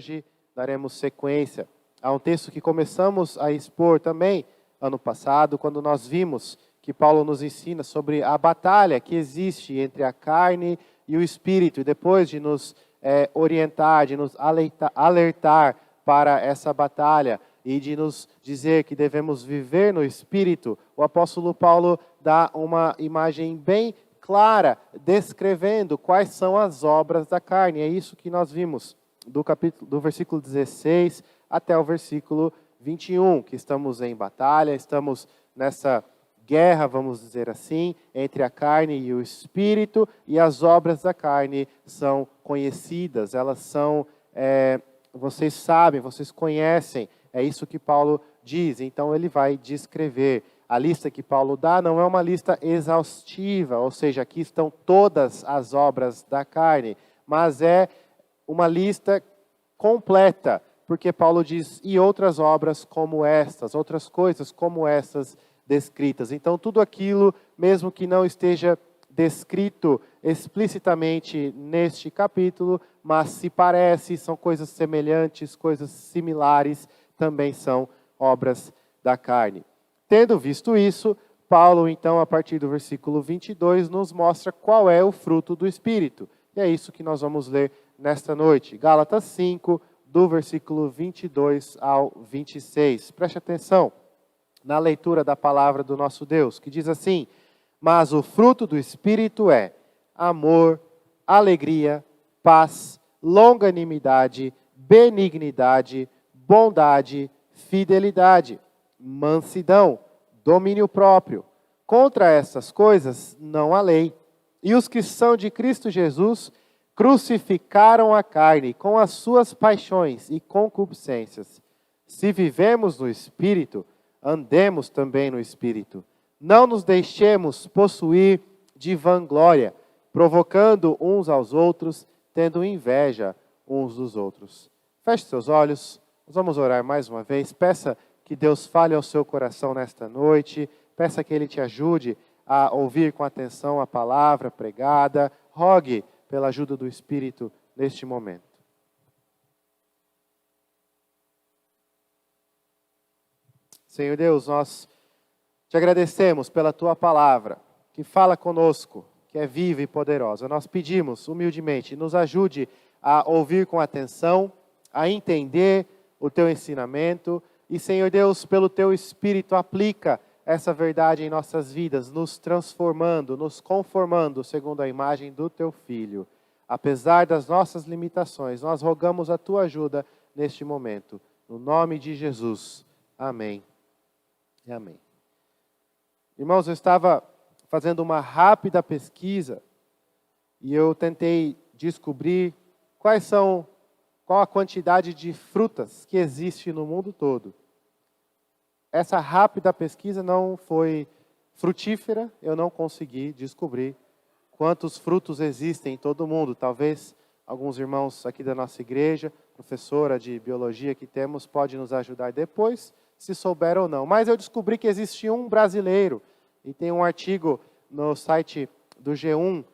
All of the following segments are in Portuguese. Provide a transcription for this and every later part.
hoje daremos sequência a um texto que começamos a expor também ano passado, quando nós vimos que Paulo nos ensina sobre a batalha que existe entre a carne e o espírito, e depois de nos orientar, de nos alertar para essa batalha e de nos dizer que devemos viver no espírito, o apóstolo Paulo dá uma imagem bem clara, descrevendo quais são as obras da carne. É isso que nós vimos do versículo 16 até o versículo 21, que estamos em batalha, estamos nessa guerra, vamos dizer assim, entre a carne e o espírito, e as obras da carne são conhecidas, elas são, vocês sabem, vocês conhecem, é isso que Paulo diz. Então ele vai descrever. A lista que Paulo dá não é uma lista exaustiva, ou seja, aqui estão todas as obras da carne, mas é uma lista completa, porque Paulo diz, e outras obras como estas, outras coisas como estas descritas. Então, tudo aquilo, mesmo que não esteja descrito explicitamente neste capítulo, mas se parece, são coisas semelhantes, coisas similares, também são obras da carne. Tendo visto isso, Paulo, então, a partir do versículo 22, nos mostra qual é o fruto do Espírito. E é isso que nós vamos ler nesta noite. Gálatas 5, do versículo 22 ao 26. Preste atenção na leitura da palavra do nosso Deus, que diz assim: mas o fruto do Espírito é amor, alegria, paz, longanimidade, benignidade, bondade, fidelidade, mansidão, domínio próprio. Contra essas coisas não há lei. E os que são de Cristo Jesus crucificaram a carne com as suas paixões e concupiscências. Se vivemos no Espírito, andemos também no Espírito. Não nos deixemos possuir de vanglória, provocando uns aos outros, tendo inveja uns dos outros. Feche seus olhos, nós vamos orar mais uma vez. Peça que Deus fale ao seu coração nesta noite. Peça que Ele te ajude a ouvir com atenção a palavra pregada. Rogue pela ajuda do Espírito neste momento. Senhor Deus, nós te agradecemos pela Tua palavra, que fala conosco, que é viva e poderosa. Nós pedimos humildemente, nos ajude a ouvir com atenção, a entender o Teu ensinamento. E, Senhor Deus, pelo Teu Espírito, aplica essa verdade em nossas vidas, nos transformando, nos conformando segundo a imagem do Teu Filho. Apesar das nossas limitações, nós rogamos a Tua ajuda neste momento. No nome de Jesus. Amém. E amém. Irmãos, eu estava fazendo uma rápida pesquisa e eu tentei descobrir qual a quantidade de frutas que existe no mundo todo. Essa rápida pesquisa não foi frutífera, eu não consegui descobrir quantos frutos existem em todo o mundo. Talvez alguns irmãos aqui da nossa igreja, professora de biologia que temos, pode nos ajudar depois, se souber ou não. Mas eu descobri que existia um brasileiro, e tem um artigo no site do G1,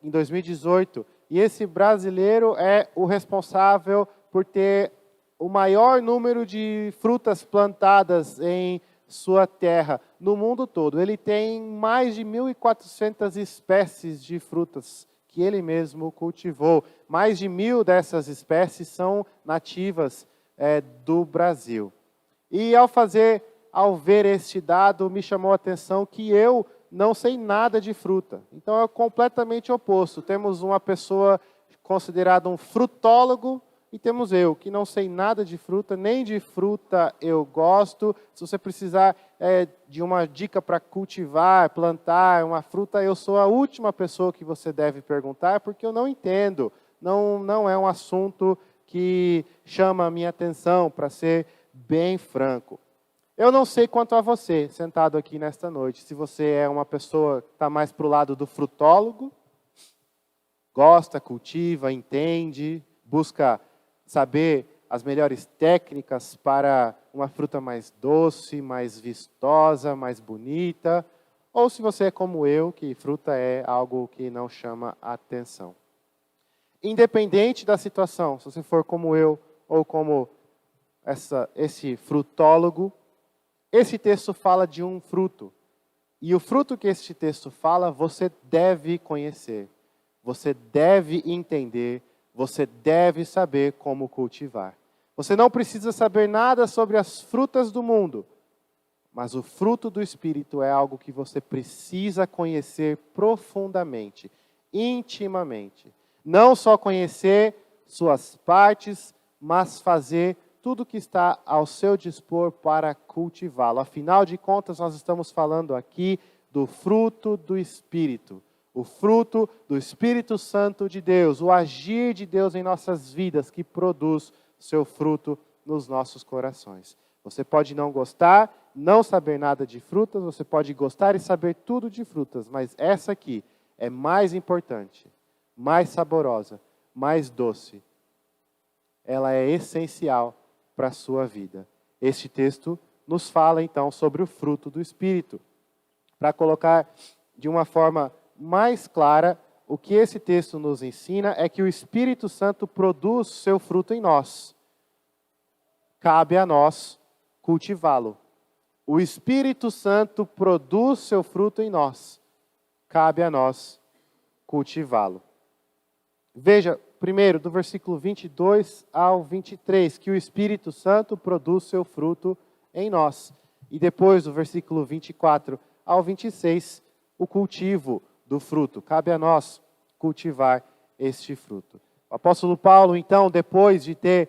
em 2018, e esse brasileiro é o responsável por ter o maior número de frutas plantadas em sua terra no mundo todo. Ele tem mais de 1.400 espécies de frutas que ele mesmo cultivou. Mais de 1.000 dessas espécies são nativas do Brasil. E ao ver este dado, me chamou a atenção que eu não sei nada de fruta. Então é completamente oposto. Temos uma pessoa considerada um frutólogo e temos eu, que não sei nada de fruta, nem de fruta eu gosto. Se você precisar de uma dica para cultivar, plantar uma fruta, eu sou a última pessoa que você deve perguntar, porque eu não entendo. Não é um assunto que chama a minha atenção, para ser bem franco. Eu não sei quanto a você, sentado aqui nesta noite, se você é uma pessoa que está mais para o lado do frutólogo, gosta, cultiva, entende, busca saber as melhores técnicas para uma fruta mais doce, mais vistosa, mais bonita, ou se você é como eu, que fruta é algo que não chama atenção. Independente da situação, se você for como eu ou como esse frutólogo, esse texto fala de um fruto. E o fruto que este texto fala, você deve conhecer, você deve entender, você deve saber como cultivar. Você não precisa saber nada sobre as frutas do mundo, mas o fruto do Espírito é algo que você precisa conhecer profundamente, intimamente. Não só conhecer suas partes, mas fazer tudo que está ao seu dispor para cultivá-lo. Afinal de contas, nós estamos falando aqui do fruto do Espírito. O fruto do Espírito Santo de Deus, o agir de Deus em nossas vidas que produz seu fruto nos nossos corações. Você pode não gostar, não saber nada de frutas, você pode gostar e saber tudo de frutas, mas essa aqui é mais importante, mais saborosa, mais doce. Ela é essencial para a sua vida. Este texto nos fala então sobre o fruto do Espírito. Para colocar de uma forma mais clara, o que esse texto nos ensina é que o Espírito Santo produz seu fruto em nós. Cabe a nós cultivá-lo. O Espírito Santo produz seu fruto em nós. Cabe a nós cultivá-lo. Veja, primeiro, do versículo 22 ao 23, que o Espírito Santo produz seu fruto em nós. E depois, do versículo 24 ao 26, o cultivo do fruto. Cabe a nós cultivar este fruto. O apóstolo Paulo, então, depois de ter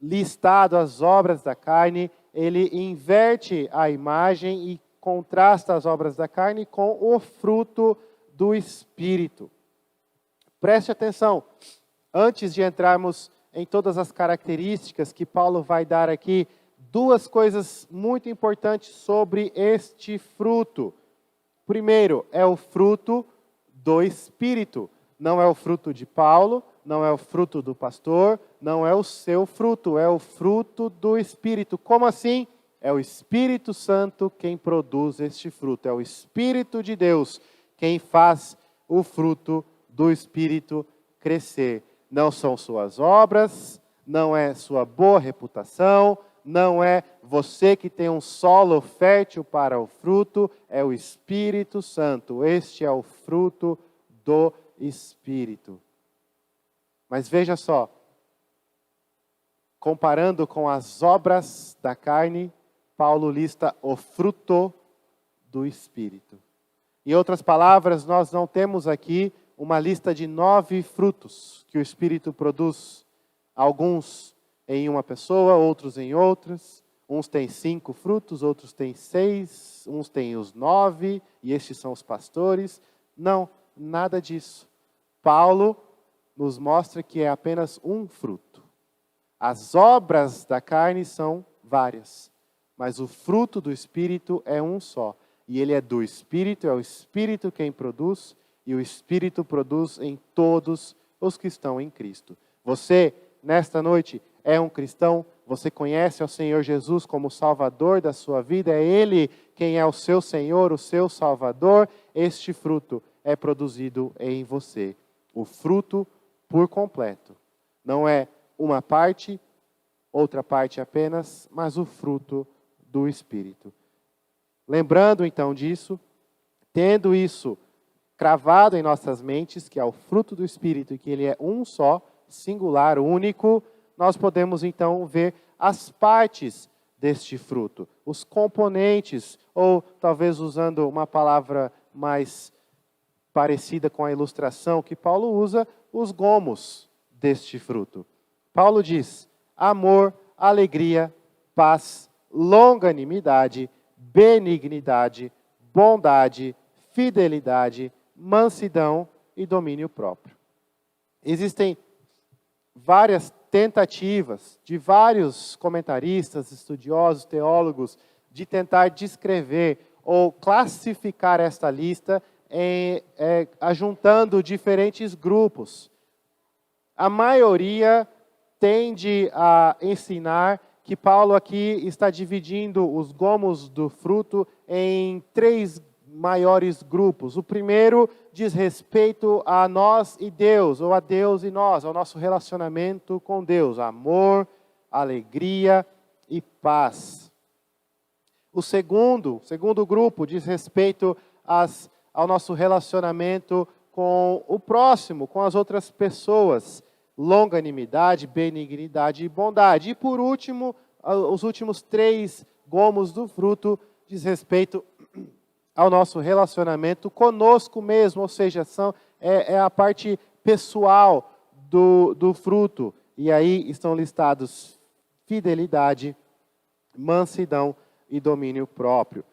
listado as obras da carne, ele inverte a imagem e contrasta as obras da carne com o fruto do Espírito. Preste atenção, antes de entrarmos em todas as características que Paulo vai dar aqui, duas coisas muito importantes sobre este fruto. Primeiro, é o fruto do Espírito. Não é o fruto de Paulo, não é o fruto do pastor, não é o seu fruto, é o fruto do Espírito. Como assim? É o Espírito Santo quem produz este fruto. É o Espírito de Deus quem faz o fruto do Espírito crescer. Não são suas obras, não é sua boa reputação, não é você que tem um solo fértil para o fruto, é o Espírito Santo. Este é o fruto do Espírito. Mas veja só, comparando com as obras da carne, Paulo lista o fruto do Espírito. Em outras palavras, nós não temos aqui uma lista de 9 frutos que o Espírito produz. Alguns em uma pessoa, outros em outras. Uns têm 5 frutos, outros têm 6, uns têm os 9, e estes são os pastores. Não, nada disso. Paulo nos mostra que é apenas um fruto. As obras da carne são várias, mas o fruto do Espírito é um só. E ele é do Espírito, é o Espírito quem produz, e o Espírito produz em todos os que estão em Cristo. Você, nesta noite, é um cristão, você conhece ao Senhor Jesus como Salvador da sua vida, é Ele quem é o seu Senhor, o seu Salvador, este fruto é produzido em você. O fruto por completo. Não é uma parte, outra parte apenas, mas o fruto do Espírito. Lembrando então disso, tendo isso cravado em nossas mentes, que é o fruto do Espírito e que ele é um só, singular, único, nós podemos então ver as partes deste fruto, os componentes, ou talvez usando uma palavra mais parecida com a ilustração que Paulo usa, os gomos deste fruto. Paulo diz: amor, alegria, paz, longanimidade, benignidade, bondade, fidelidade, mansidão e domínio próprio. Existem várias tentativas de vários comentaristas, estudiosos, teólogos, de tentar descrever ou classificar esta lista ajuntando diferentes grupos. A maioria tende a ensinar que Paulo aqui está dividindo os gomos do fruto em 3 maiores grupos. O primeiro diz respeito a nós e Deus, ou a Deus e nós, ao nosso relacionamento com Deus. Amor, alegria e paz. O segundo grupo diz respeito ao nosso relacionamento com o próximo, com as outras pessoas. Longanimidade, benignidade e bondade. E por último, os últimos 3 gomos do fruto diz respeito ao nosso relacionamento conosco mesmo, ou seja, é a parte pessoal do fruto. E aí estão listados fidelidade, mansidão e domínio próprio.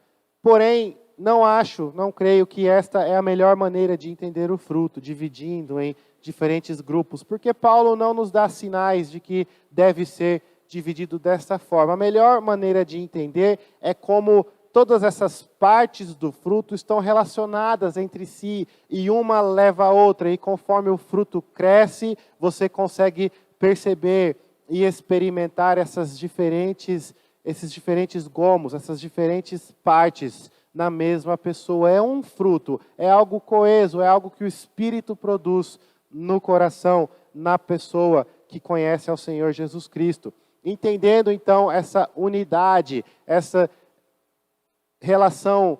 Porém, não creio que esta é a melhor maneira de entender o fruto, dividindo em diferentes grupos, porque Paulo não nos dá sinais de que deve ser dividido desta forma. A melhor maneira de entender é como todas essas partes do fruto estão relacionadas entre si e uma leva a outra, e conforme o fruto cresce, você consegue perceber e experimentar esses diferentes gomos, essas diferentes partes na mesma pessoa. É um fruto, é algo coeso, é algo que o Espírito produz no coração, na pessoa que conhece ao Senhor Jesus Cristo. Entendendo então essa unidade, essa relação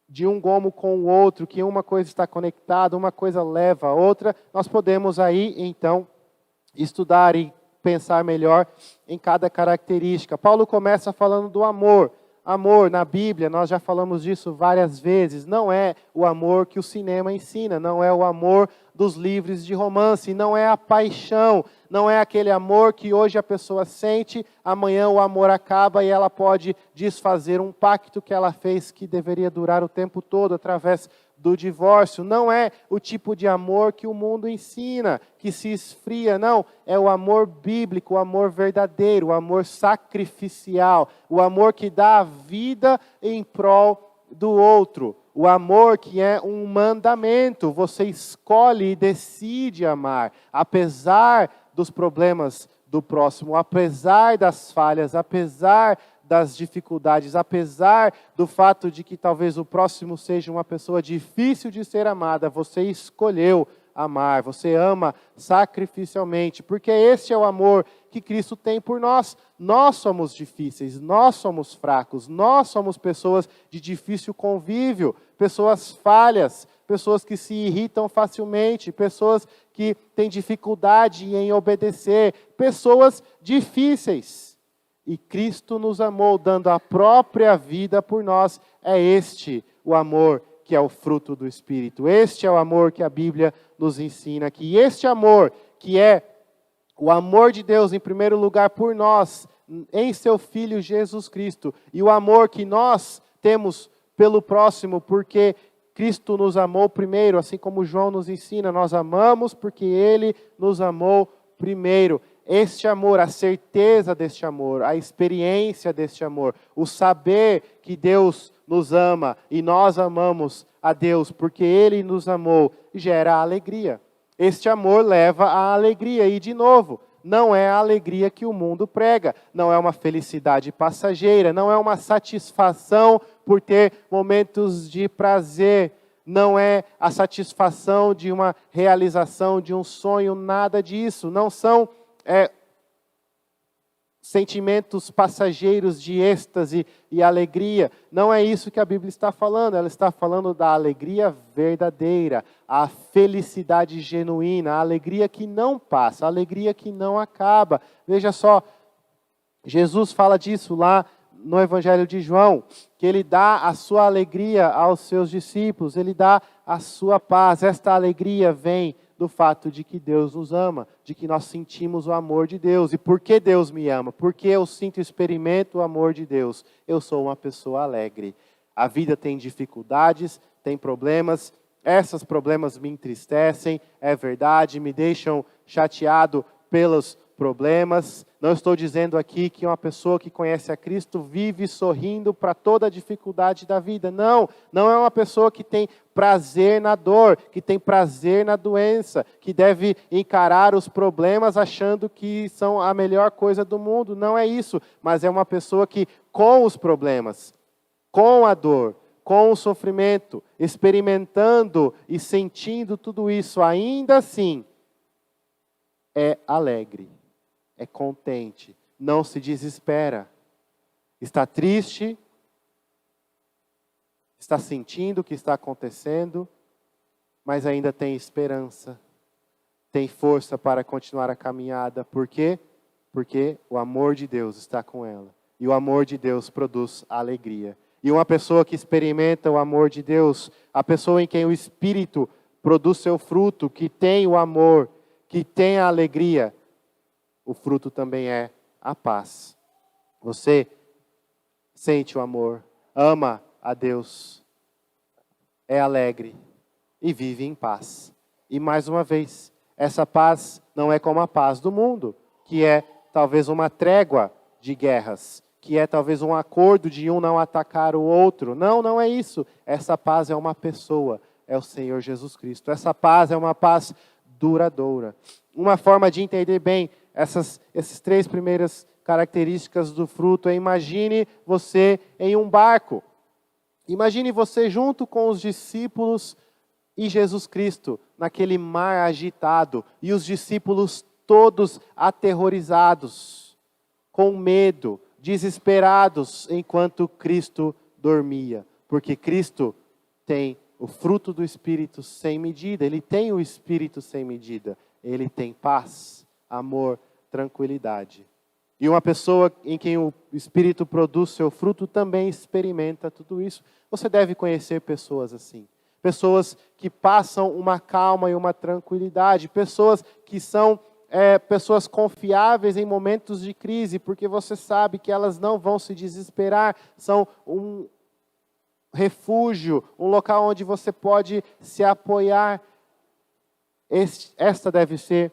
de um gomo com o outro, que uma coisa está conectada, uma coisa leva a outra, nós podemos aí então estudar e pensar melhor em cada característica. Paulo começa falando do amor. Amor, na Bíblia, nós já falamos disso várias vezes, não é o amor que o cinema ensina, não é o amor dos livros de romance, não é a paixão, não é aquele amor que hoje a pessoa sente, amanhã o amor acaba e ela pode desfazer um pacto que ela fez que deveria durar o tempo todo através do divórcio. Não é o tipo de amor que o mundo ensina, que se esfria, não. É o amor bíblico, o amor verdadeiro, o amor sacrificial, o amor que dá a vida em prol do outro. O amor que é um mandamento, você escolhe e decide amar, apesar dos problemas do próximo, apesar das falhas, apesar das dificuldades, apesar do fato de que talvez o próximo seja uma pessoa difícil de ser amada, você escolheu amar, você ama sacrificialmente, porque esse é o amor que Cristo tem por nós. Nós somos difíceis, nós somos fracos, nós somos pessoas de difícil convívio, pessoas falhas, pessoas que se irritam facilmente, pessoas que têm dificuldade em obedecer, pessoas difíceis. E Cristo nos amou, dando a própria vida por nós. É este o amor que é o fruto do Espírito. Este é o amor que a Bíblia nos ensina aqui. E este amor, que é o amor de Deus, em primeiro lugar, por nós, em seu Filho Jesus Cristo. E o amor que nós temos pelo próximo, porque Cristo nos amou primeiro, assim como João nos ensina. Nós amamos porque Ele nos amou primeiro. Este amor, a certeza deste amor, a experiência deste amor, o saber que Deus nos ama e nós amamos a Deus porque Ele nos amou, gera alegria. Este amor leva à alegria e, de novo, não é a alegria que o mundo prega, não é uma felicidade passageira, não é uma satisfação por ter momentos de prazer, não é a satisfação de uma realização de um sonho, nada disso, não são sentimentos passageiros de êxtase e alegria. Não é isso que a Bíblia está falando. Ela está falando da alegria verdadeira, a felicidade genuína, a alegria que não passa, a alegria que não acaba. Veja só, Jesus fala disso lá no Evangelho de João, que Ele dá a sua alegria aos seus discípulos, Ele dá a sua paz. Esta alegria vem do fato de que Deus nos ama, de que nós sentimos o amor de Deus. E por que Deus me ama? Porque eu sinto e experimento o amor de Deus. Eu sou uma pessoa alegre. A vida tem dificuldades, tem problemas. Esses problemas me entristecem, é verdade, me deixam chateado pelos problemas. Não estou dizendo aqui que uma pessoa que conhece a Cristo vive sorrindo para toda a dificuldade da vida. Não, não é uma pessoa que tem prazer na dor, que tem prazer na doença, que deve encarar os problemas achando que são a melhor coisa do mundo. Não é isso, mas é uma pessoa que com os problemas, com a dor, com o sofrimento, experimentando e sentindo tudo isso, ainda assim, é alegre, é contente, não se desespera. Está triste, está sentindo o que está acontecendo, mas ainda tem esperança, tem força para continuar a caminhada. Por quê? Porque o amor de Deus está com ela. E o amor de Deus produz alegria. E uma pessoa que experimenta o amor de Deus, a pessoa em quem o Espírito produz seu fruto, que tem o amor, que tem a alegria, o fruto também é a paz. Você sente o amor, ama a Deus, é alegre e vive em paz. E mais uma vez, essa paz não é como a paz do mundo, que é talvez uma trégua de guerras, que é talvez um acordo de um não atacar o outro. Não, não é isso. Essa paz é uma pessoa, é o Senhor Jesus Cristo. Essa paz é uma paz duradoura. Uma forma de entender bem essas três primeiras características do fruto é: imagine você em um barco. Imagine você junto com os discípulos e Jesus Cristo naquele mar agitado, e os discípulos todos aterrorizados, com medo, desesperados, enquanto Cristo dormia. Porque Cristo tem o fruto do Espírito sem medida, Ele tem o Espírito sem medida. Ele tem paz, amor, tranquilidade. E uma pessoa em quem o Espírito produz seu fruto também experimenta tudo isso. Você deve conhecer pessoas assim. Pessoas que passam uma calma e uma tranquilidade. Pessoas que são pessoas confiáveis em momentos de crise, porque você sabe que elas não vão se desesperar. São um refúgio, um local onde você pode se apoiar. Esta deve ser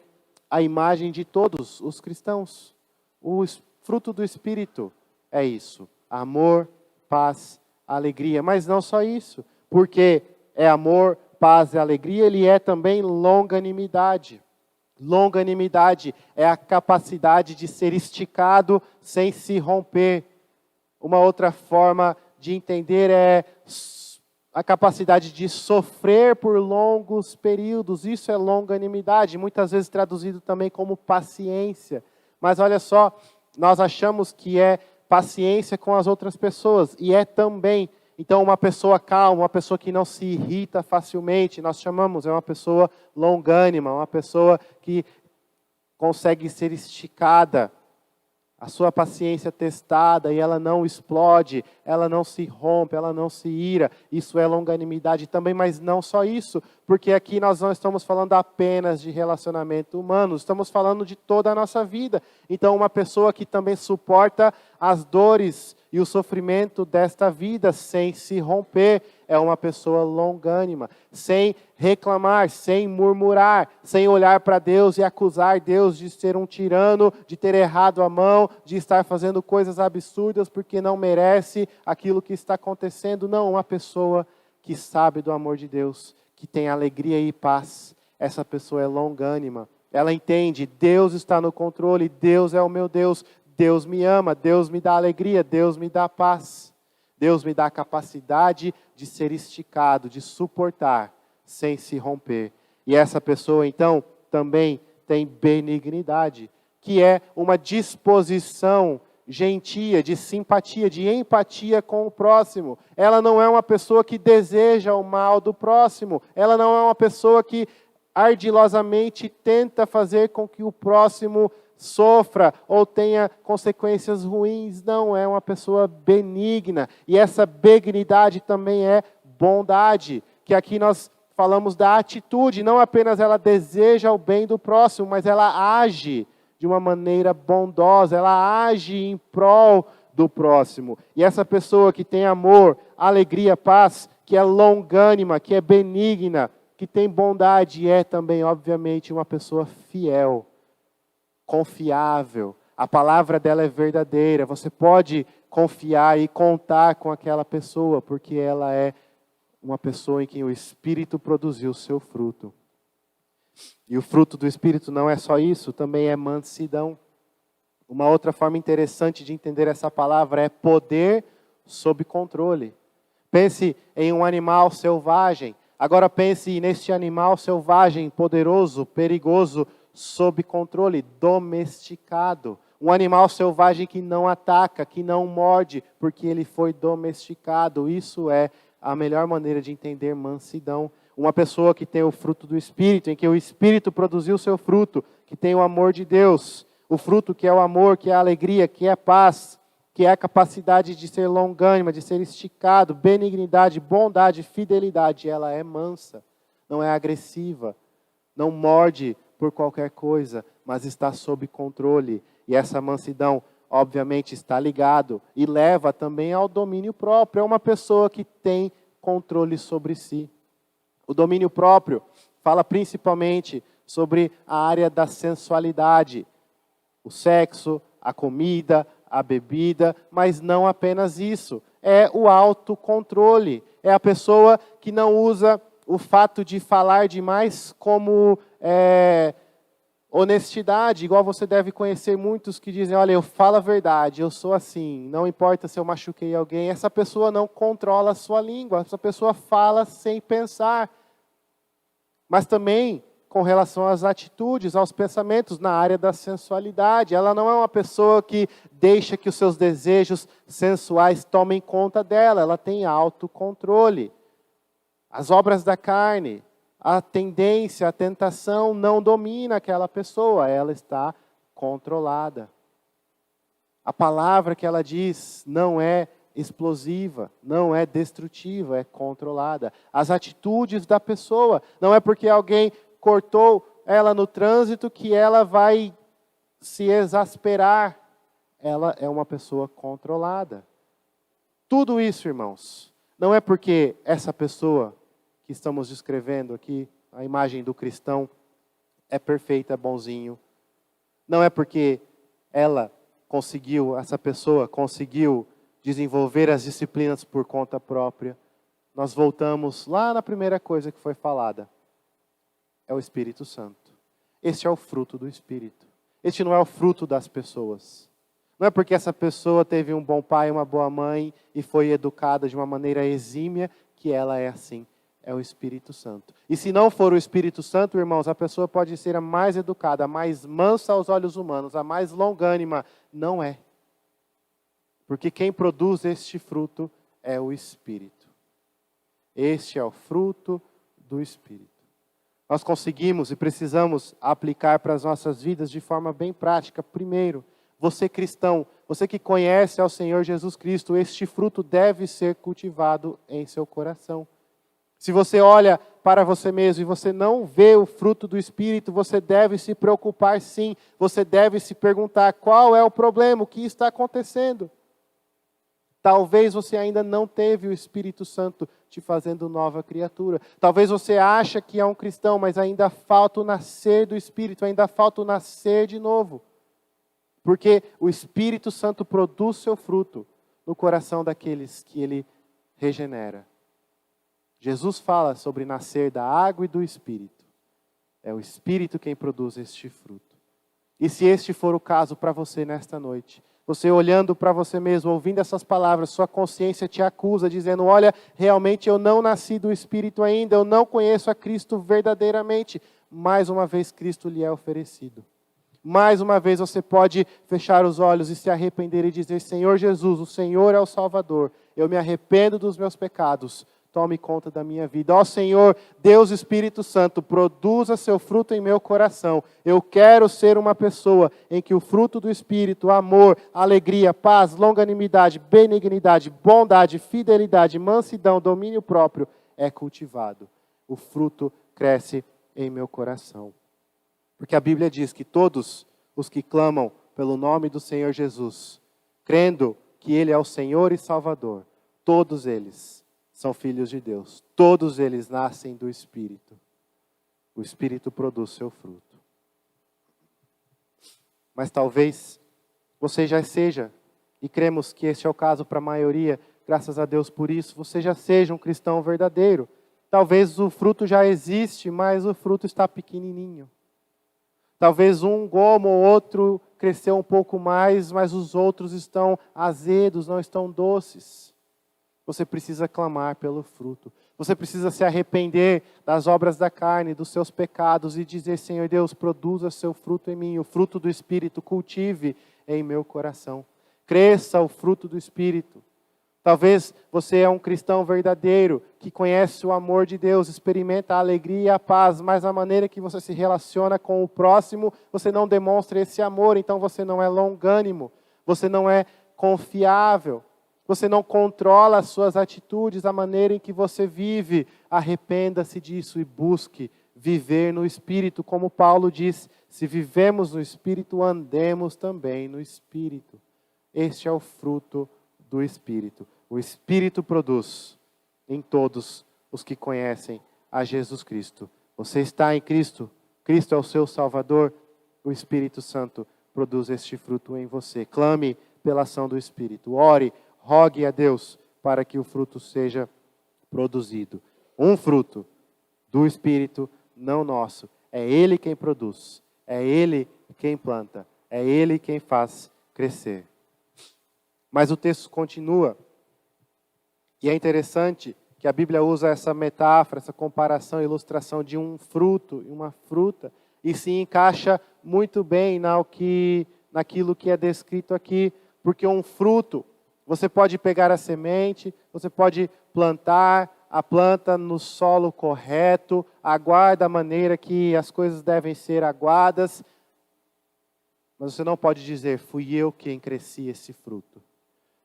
a imagem de todos os cristãos. O fruto do Espírito é isso: amor, paz, alegria. Mas não só isso, porque é amor, paz e alegria, ele é também longanimidade. Longanimidade é a capacidade de ser esticado sem se romper. Uma outra forma de entender é a capacidade de sofrer por longos períodos. Isso é longanimidade, muitas vezes traduzido também como paciência. Mas olha só, nós achamos que é paciência com as outras pessoas, e é também. Então, uma pessoa calma, uma pessoa que não se irrita facilmente, nós chamamos, é uma pessoa longânima, uma pessoa que consegue ser esticada, a sua paciência testada, e ela não explode, ela não se rompe, ela não se ira. Isso é longanimidade também, mas não só isso, porque aqui nós não estamos falando apenas de relacionamento humano, estamos falando de toda a nossa vida. Então, uma pessoa que também suporta as dores e o sofrimento desta vida sem se romper, é uma pessoa longânima, sem reclamar, sem murmurar, sem olhar para Deus e acusar Deus de ser um tirano, de ter errado a mão, de estar fazendo coisas absurdas porque não merece aquilo que está acontecendo. Não, uma pessoa que sabe do amor de Deus, que tem alegria e paz, essa pessoa é longânima. Ela entende, Deus está no controle, Deus é o meu Deus, Deus me ama, Deus me dá alegria, Deus me dá paz. Deus me dá a capacidade de ser esticado, de suportar, sem se romper. E essa pessoa, então, também tem benignidade, que é uma disposição gentia, de simpatia, de empatia com o próximo. Ela não é uma pessoa que deseja o mal do próximo. Ela não é uma pessoa que ardilosamente tenta fazer com que o próximo sofra ou tenha consequências ruins. Não, é uma pessoa benigna. E essa benignidade também é bondade, que aqui nós falamos da atitude. Não apenas ela deseja o bem do próximo, mas ela age de uma maneira bondosa, ela age em prol do próximo. E essa pessoa que tem amor, alegria, paz, que é longânima, que é benigna, que tem bondade, é também, obviamente, uma pessoa fiel, confiável. A palavra dela é verdadeira. Você pode confiar e contar com aquela pessoa, porque ela é uma pessoa em quem o Espírito produziu o seu fruto. E o fruto do Espírito não é só isso, também é mansidão. Uma outra forma interessante de entender essa palavra é poder sob controle. Pense em um animal selvagem. Agora pense neste animal selvagem, poderoso, perigoso, sob controle, domesticado. Um animal selvagem que não ataca, que não morde, porque ele foi domesticado. Isso é a melhor maneira de entender mansidão. Uma pessoa que tem o fruto do Espírito, em que o Espírito produziu o seu fruto, que tem o amor de Deus, o fruto que é o amor, que é a alegria, que é a paz, que é a capacidade de ser longânima, de ser esticado, benignidade, bondade, fidelidade. Ela é mansa, não é agressiva, não morde por qualquer coisa, mas está sob controle. E essa mansidão, obviamente, está ligado e leva também ao domínio próprio. É uma pessoa que tem controle sobre si. O domínio próprio fala principalmente sobre a área da sensualidade, o sexo, a comida, a bebida, mas não apenas isso. É o autocontrole. É a pessoa que não usa o fato de falar demais como honestidade, igual você deve conhecer muitos que dizem, olha, eu falo a verdade, eu sou assim, não importa se eu machuquei alguém. Essa pessoa não controla a sua língua, essa pessoa fala sem pensar. Mas também com relação às atitudes, aos pensamentos na área da sensualidade. Ela não é uma pessoa que deixa que os seus desejos sensuais tomem conta dela, ela tem autocontrole. As obras da carne, a tendência, a tentação não domina aquela pessoa, ela está controlada. A palavra que ela diz não é explosiva, não é destrutiva, é controlada. As atitudes da pessoa, não é porque alguém cortou ela no trânsito que ela vai se exasperar. Ela é uma pessoa controlada. Tudo isso, irmãos, não é porque essa pessoa que estamos descrevendo aqui, a imagem do cristão, é perfeita, é bonzinho. Não é porque essa pessoa conseguiu desenvolver as disciplinas por conta própria. Nós voltamos lá na primeira coisa que foi falada. É o Espírito Santo. Este é o fruto do Espírito. Este não é o fruto das pessoas. Não é porque essa pessoa teve um bom pai, uma boa mãe e foi educada de uma maneira exímia que ela é assim. É o Espírito Santo. E se não for o Espírito Santo, irmãos, a pessoa pode ser a mais educada, a mais mansa aos olhos humanos, a mais longânima. Não é. Porque quem produz este fruto é o Espírito. Este é o fruto do Espírito. Nós conseguimos e precisamos aplicar para as nossas vidas de forma bem prática. Primeiro, você cristão, você que conhece ao Senhor Jesus Cristo, este fruto deve ser cultivado em seu coração. Se você olha para você mesmo e você não vê o fruto do Espírito, você deve se preocupar sim. Você deve se perguntar qual é o problema, o que está acontecendo. Talvez você ainda não teve o Espírito Santo te fazendo nova criatura. Talvez você acha que é um cristão, mas ainda falta o nascer do Espírito, ainda falta o nascer de novo. Porque o Espírito Santo produz seu fruto no coração daqueles que Ele regenera. Jesus fala sobre nascer da água e do Espírito. É o Espírito quem produz este fruto. E se este for o caso para você nesta noite, você olhando para você mesmo, ouvindo essas palavras, sua consciência te acusa, dizendo, olha, realmente eu não nasci do Espírito ainda, eu não conheço a Cristo verdadeiramente. Mais uma vez Cristo lhe é oferecido. Mais uma vez você pode fechar os olhos e se arrepender e dizer, Senhor Jesus, o Senhor é o Salvador, eu me arrependo dos meus pecados, tome conta da minha vida. Ó Senhor, Deus Espírito Santo, produza seu fruto em meu coração. Eu quero ser uma pessoa em que o fruto do Espírito, amor, alegria, paz, longanimidade, benignidade, bondade, fidelidade, mansidão, domínio próprio é cultivado. O fruto cresce em meu coração. Porque a Bíblia diz que todos os que clamam pelo nome do Senhor Jesus, crendo que Ele é o Senhor e Salvador, todos eles são filhos de Deus. Todos eles nascem do Espírito. O Espírito produz seu fruto. Mas talvez você já seja, e cremos que este é o caso para a maioria, graças a Deus por isso, você já seja um cristão verdadeiro. Talvez o fruto já existe, mas o fruto está pequenininho. Talvez um gomo ou outro cresceu um pouco mais, mas os outros estão azedos, não estão doces. Você precisa clamar pelo fruto. Você precisa se arrepender das obras da carne, dos seus pecados e dizer, Senhor Deus, produza seu fruto em mim, o fruto do Espírito, cultive em meu coração. Cresça o fruto do Espírito. Talvez você é um cristão verdadeiro, que conhece o amor de Deus, experimenta a alegria e a paz, mas a maneira que você se relaciona com o próximo, você não demonstra esse amor, então você não é longânimo, você não é confiável, você não controla as suas atitudes, a maneira em que você vive. Arrependa-se disso e busque viver no Espírito, como Paulo diz, se vivemos no Espírito, andemos também no Espírito. Este é o fruto do Espírito. O Espírito produz em todos os que conhecem a Jesus Cristo. Você está em Cristo, Cristo é o seu Salvador, o Espírito Santo produz este fruto em você. Clame pela ação do Espírito, ore, rogue a Deus para que o fruto seja produzido. Um fruto do Espírito, não nosso. É Ele quem produz, é Ele quem planta, é Ele quem faz crescer. Mas o texto continua. E é interessante que a Bíblia usa essa metáfora, essa comparação, ilustração de um fruto e uma fruta, e se encaixa muito bem naquilo que é descrito aqui, porque um fruto, você pode pegar a semente, você pode plantar a planta no solo correto, aguar da maneira que as coisas devem ser aguadas, mas você não pode dizer, fui eu quem cresci esse fruto.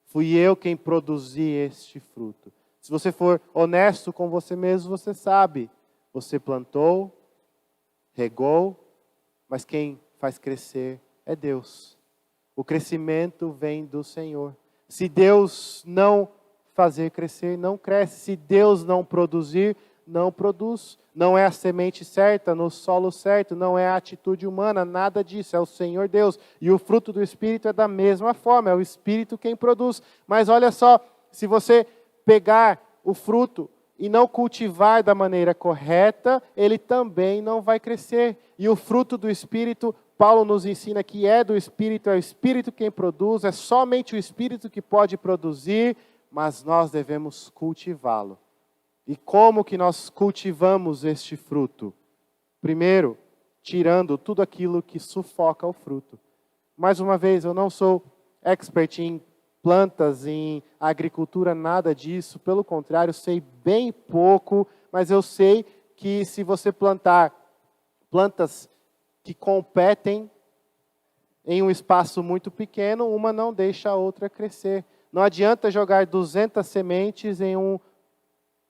Fui eu quem produzi este fruto. Se você for honesto com você mesmo, você sabe. Você plantou, regou, mas quem faz crescer é Deus. O crescimento vem do Senhor. Se Deus não fazer crescer, não cresce. Se Deus não produzir, não produz. Não é a semente certa, no solo certo, não é a atitude humana, nada disso, é o Senhor Deus. E o fruto do Espírito é da mesma forma, é o Espírito quem produz. Mas olha só, se você pegar o fruto e não cultivar da maneira correta, ele também não vai crescer. E o fruto do Espírito, Paulo nos ensina que é do Espírito, é o Espírito quem produz, é somente o Espírito que pode produzir, mas nós devemos cultivá-lo. E como que nós cultivamos este fruto? Primeiro, tirando tudo aquilo que sufoca o fruto. Mais uma vez, eu não sou expert em plantas, em agricultura, nada disso. Pelo contrário, sei bem pouco, mas eu sei que se você plantar plantas que competem em um espaço muito pequeno, uma não deixa a outra crescer. Não adianta jogar 200 sementes em um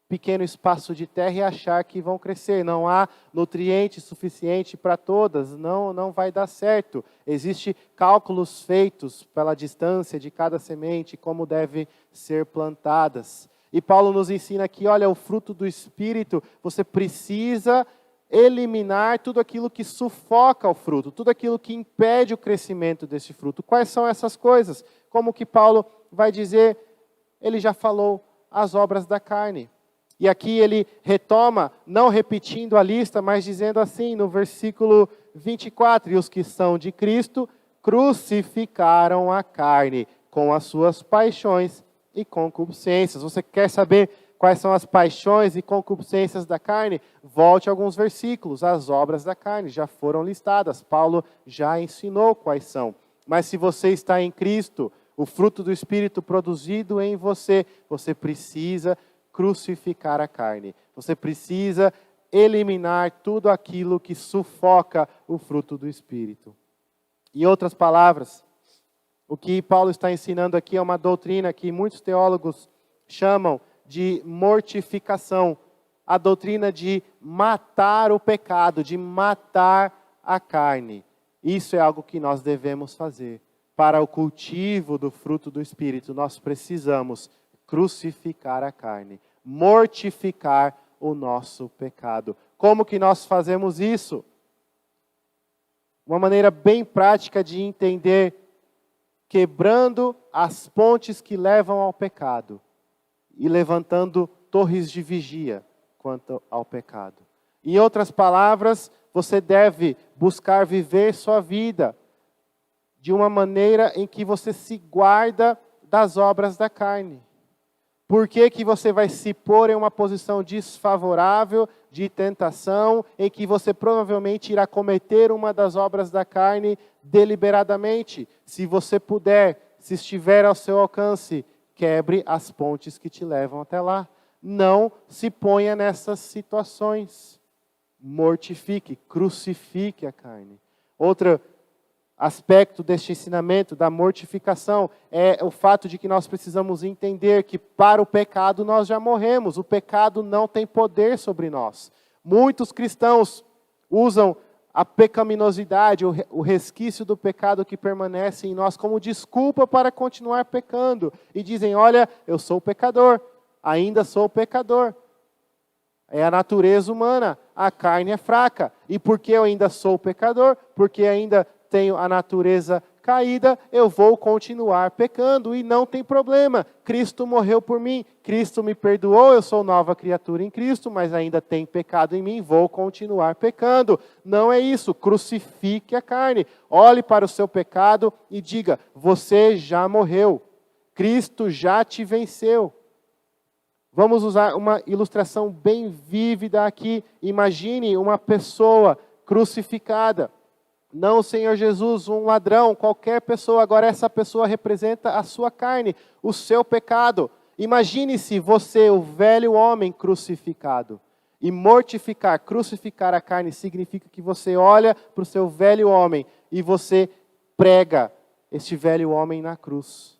pequeno espaço de terra e achar que vão crescer. Não há nutriente suficiente para todas, não vai dar certo. Existem cálculos feitos pela distância de cada semente, como devem ser plantadas. E Paulo nos ensina aqui, olha, o fruto do Espírito, você precisa eliminar tudo aquilo que sufoca o fruto, tudo aquilo que impede o crescimento desse fruto. Quais são essas coisas? Como que Paulo vai dizer? Ele já falou as obras da carne. E aqui ele retoma, não repetindo a lista, mas dizendo assim, no versículo 24, e os que são de Cristo crucificaram a carne com as suas paixões e concupiscências. Você quer saber quais são as paixões e concupiscências da carne? Volte a alguns versículos, as obras da carne já foram listadas, Paulo já ensinou quais são. Mas se você está em Cristo, o fruto do Espírito produzido em você, você precisa crucificar a carne. Você precisa eliminar tudo aquilo que sufoca o fruto do Espírito. Em outras palavras, o que Paulo está ensinando aqui é uma doutrina que muitos teólogos chamam de mortificação. A doutrina de matar o pecado, de matar a carne. Isso é algo que nós devemos fazer. Para o cultivo do fruto do Espírito, nós precisamos crucificar a carne, mortificar o nosso pecado. Como que nós fazemos isso? Uma maneira bem prática de entender, quebrando as pontes que levam ao pecado e levantando torres de vigia quanto ao pecado. Em outras palavras, você deve buscar viver sua vida de uma maneira em que você se guarda das obras da carne. Por que que você vai se pôr em uma posição desfavorável, de tentação, em que você provavelmente irá cometer uma das obras da carne deliberadamente? Se você puder, se estiver ao seu alcance, quebre as pontes que te levam até lá. Não se ponha nessas situações. Mortifique, crucifique a carne. Outro aspecto deste ensinamento da mortificação é o fato de que nós precisamos entender que para o pecado nós já morremos. O pecado não tem poder sobre nós. Muitos cristãos usam a pecaminosidade, o resquício do pecado que permanece em nós como desculpa para continuar pecando. E dizem, olha, eu sou pecador, ainda sou pecador. É a natureza humana, a carne é fraca. E porque eu ainda sou pecador, porque ainda tenho a natureza caída, eu vou continuar pecando e não tem problema. Cristo morreu por mim, Cristo me perdoou, eu sou nova criatura em Cristo, mas ainda tem pecado em mim, vou continuar pecando. Não é isso, crucifique a carne. Olhe para o seu pecado e diga, você já morreu. Cristo já te venceu. Vamos usar uma ilustração bem vívida aqui. Imagine uma pessoa crucificada. Não o Senhor Jesus, um ladrão, qualquer pessoa. Agora essa pessoa representa a sua carne, o seu pecado. Imagine-se você, o velho homem crucificado. E mortificar, crucificar a carne significa que você olha para o seu velho homem e você prega este velho homem na cruz.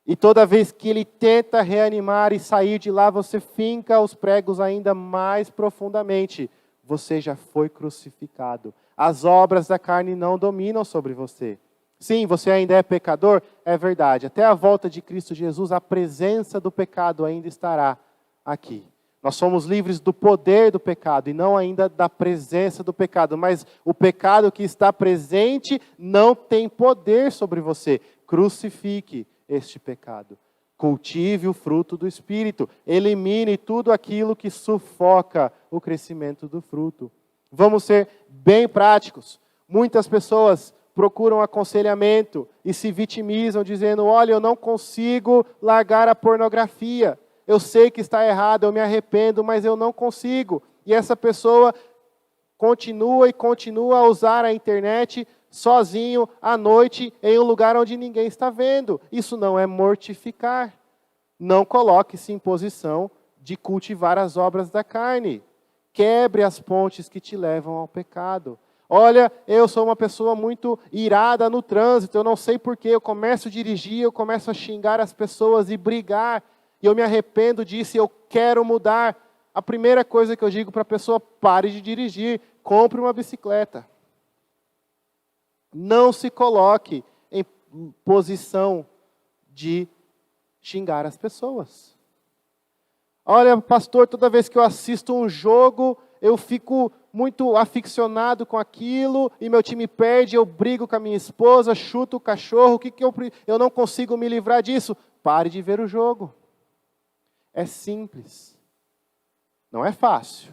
E toda vez que ele tenta reanimar e sair de lá, você finca os pregos ainda mais profundamente. Você já foi crucificado. As obras da carne não dominam sobre você. Sim, você ainda é pecador, é verdade. Até a volta de Cristo Jesus, a presença do pecado ainda estará aqui. Nós somos livres do poder do pecado e não ainda da presença do pecado. Mas o pecado que está presente não tem poder sobre você. Crucifique este pecado. Cultive o fruto do Espírito. Elimine tudo aquilo que sufoca o crescimento do fruto. Vamos ser bem práticos. Muitas pessoas procuram aconselhamento e se vitimizam dizendo, olha, eu não consigo largar a pornografia. Eu sei que está errado, eu me arrependo, mas eu não consigo. E essa pessoa continua a usar a internet sozinho, à noite, em um lugar onde ninguém está vendo. Isso não é mortificar. Não coloque-se em posição de cultivar as obras da carne. Quebre as pontes que te levam ao pecado. Olha, eu sou uma pessoa muito irada no trânsito, eu não sei porquê, eu começo a dirigir, eu começo a xingar as pessoas e brigar, e eu me arrependo disso e eu quero mudar. A primeira coisa que eu digo para a pessoa, pare de dirigir, compre uma bicicleta. Não se coloque em posição de xingar as pessoas. Olha, pastor, toda vez que eu assisto um jogo, eu fico muito aficionado com aquilo, e meu time perde, eu brigo com a minha esposa, chuto o cachorro, eu não consigo me livrar disso. Pare de ver o jogo. É simples. Não é fácil,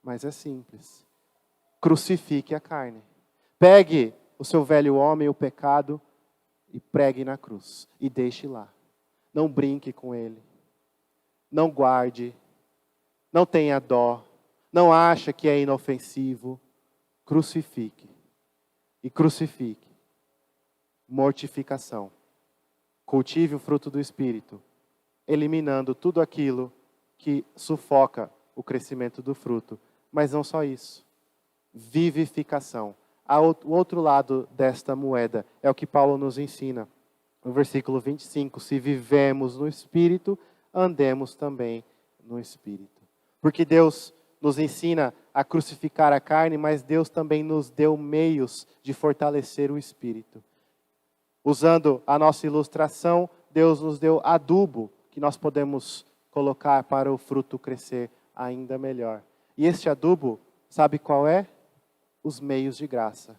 mas é simples. Crucifique a carne. Pegue o seu velho homem, o pecado, e pregue na cruz. E deixe lá. Não brinque com ele. Não guarde. Não tenha dó. Não acha que é inofensivo. Crucifique. E crucifique. Mortificação. Cultive o fruto do Espírito, eliminando tudo aquilo que sufoca o crescimento do fruto. Mas não só isso. Vivificação. O outro lado desta moeda é o que Paulo nos ensina. No versículo 25, se vivemos no Espírito, andemos também no Espírito. Porque Deus nos ensina a crucificar a carne, mas Deus também nos deu meios de fortalecer o Espírito. Usando a nossa ilustração, Deus nos deu adubo que nós podemos colocar para o fruto crescer ainda melhor. E este adubo, sabe qual é? Os meios de graça.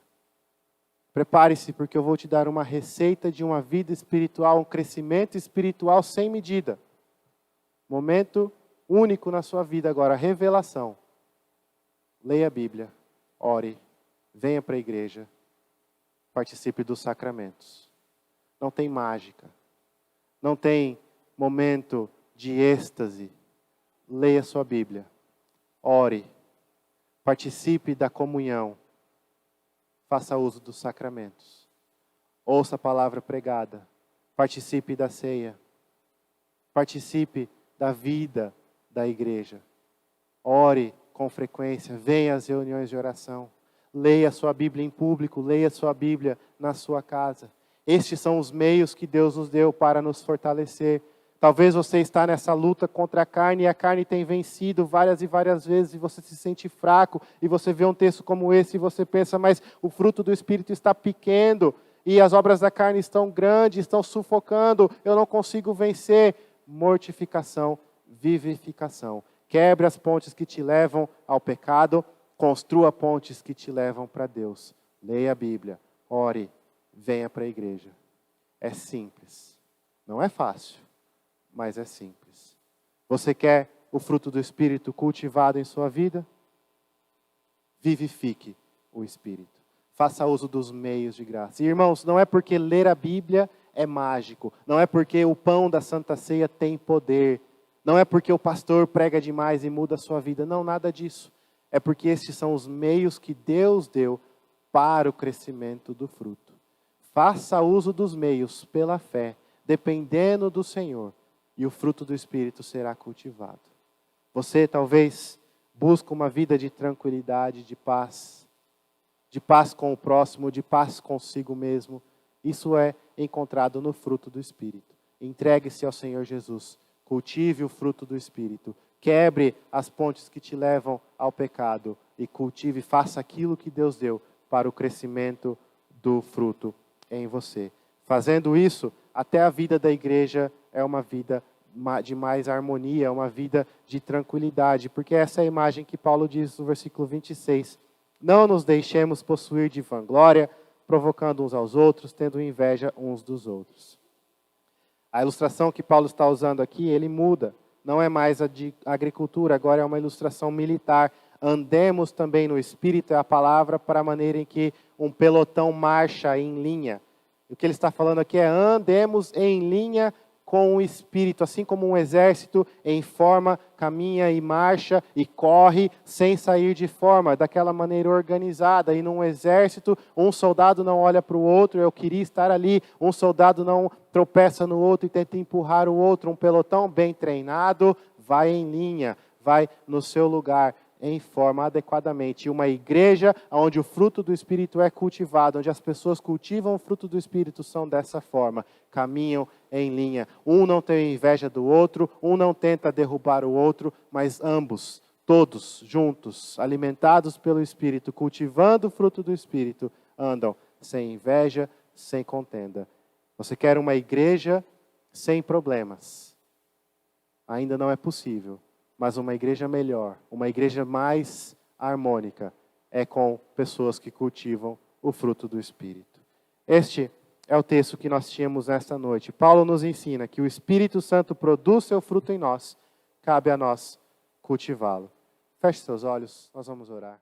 Prepare-se, porque eu vou te dar uma receita de uma vida espiritual, um crescimento espiritual sem medida. Momento único na sua vida agora, revelação. Leia a Bíblia, ore, venha para a igreja, participe dos sacramentos. Não tem mágica, não tem momento de êxtase, leia sua Bíblia, ore, participe da comunhão, faça uso dos sacramentos, ouça a palavra pregada, participe da ceia, participe da vida da igreja, ore com frequência, venha às reuniões de oração, leia sua Bíblia em público, leia sua Bíblia na sua casa. Estes são os meios que Deus nos deu para nos fortalecer. Talvez você está nessa luta contra a carne e a carne tem vencido várias e várias vezes e você se sente fraco e você vê um texto como esse e você pensa, mas o fruto do Espírito está pequeno e as obras da carne estão grandes, estão sufocando, eu não consigo vencer. Mortificação, vivificação. Quebre as pontes que te levam ao pecado, construa pontes que te levam para Deus. Leia a Bíblia, ore, venha para a igreja. É simples, não é fácil, mas é simples. Você quer o fruto do Espírito cultivado em sua vida? Vivifique o Espírito. Faça uso dos meios de graça. E, irmãos, não é porque ler a Bíblia é mágico. Não é porque o pão da Santa Ceia tem poder. Não é porque o pastor prega demais e muda a sua vida. Não, nada disso. É porque estes são os meios que Deus deu para o crescimento do fruto. Faça uso dos meios pela fé, dependendo do Senhor, e o fruto do Espírito será cultivado. Você talvez busca uma vida de tranquilidade, de paz com o próximo, de paz consigo mesmo. Isso é encontrado no fruto do Espírito. Entregue-se ao Senhor Jesus, cultive o fruto do Espírito, quebre as pontes que te levam ao pecado e cultive, faça aquilo que Deus deu para o crescimento do fruto em você. Fazendo isso, até a vida da igreja é uma vida de mais harmonia, uma vida de tranquilidade, porque essa é a imagem que Paulo diz no versículo 26. Não nos deixemos possuir de vanglória, provocando uns aos outros, tendo inveja uns dos outros. A ilustração que Paulo está usando aqui, ele muda. Não é mais a de agricultura, agora é uma ilustração militar. Andemos também no Espírito, é a palavra para a maneira em que um pelotão marcha em linha. O que ele está falando aqui é andemos em linha com o Espírito, assim como um exército em forma, caminha e marcha e corre sem sair de forma, daquela maneira organizada. E num exército, um soldado não olha para o outro, eu queria estar ali, um soldado não tropeça no outro e tenta empurrar o outro. Um pelotão bem treinado vai em linha, vai no seu lugar, em forma adequadamente. E uma igreja onde o fruto do Espírito é cultivado, onde as pessoas cultivam o fruto do Espírito, são dessa forma, caminham em linha. Um não tem inveja do outro, um não tenta derrubar o outro, mas ambos, todos juntos, alimentados pelo Espírito, cultivando o fruto do Espírito, andam sem inveja, sem contenda. Você quer uma igreja sem problemas? Ainda não é possível. Mas uma igreja melhor, uma igreja mais harmônica, é com pessoas que cultivam o fruto do Espírito. Este é o texto que nós tínhamos nesta noite. Paulo nos ensina que o Espírito Santo produz seu fruto em nós, cabe a nós cultivá-lo. Feche seus olhos, nós vamos orar.